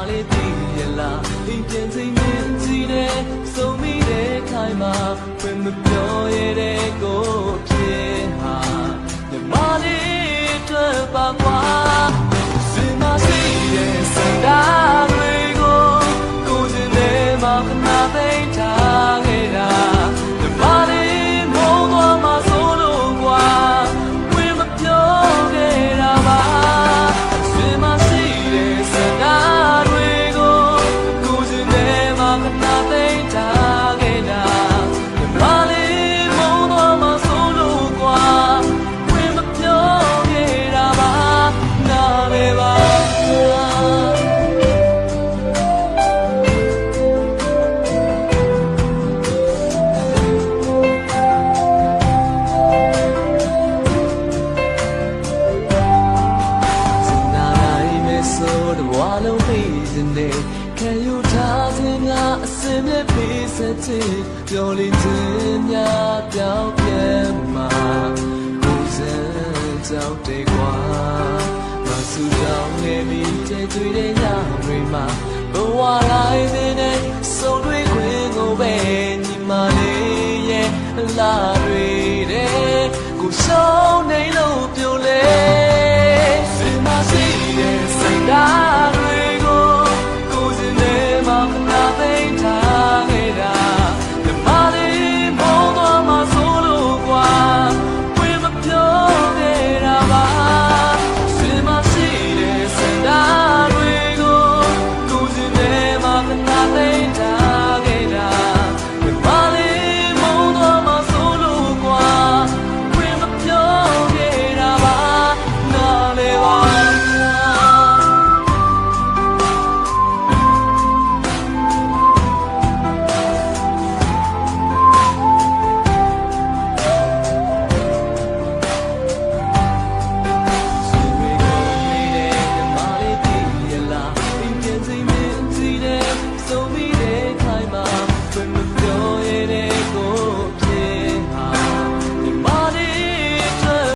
လေးတည်ရလားအိမ်ပြန်စိမ့်မြင်ကြည့်တယ်စုံမိတဲ့ခိုင်မှာဝင်မပြောရတဲ့ကိုဖြစ်ဟာညီမလေးတွေ့ပါကွာစင်မရှိတဲ့စင်တာတွေကိုကိုယ်ချင်းနဲ့မှခဏသိမ်းထားခဲ့တာညီမလေးမိုးသွားမှဆိုလို့ကွာဝင်မပြောခဲ့တာပါစင်မရှိတဲ့စင်တာတွေကိုကိုယ်ချင်းနဲ့မှခဏသိမ်းထားခဲ့တာညီမလေးမိုးသွားမှဆိုလို့ကွာဝင်မပြောခဲ့တာပါနားလေပါCan you tell me a simple piece of tea? You're in your ma who's out the one? Masu down, maybe take to the young ma. But while I'm in it, so we will obey money, yeah, la read go so they know you lay. See my seat, say that. So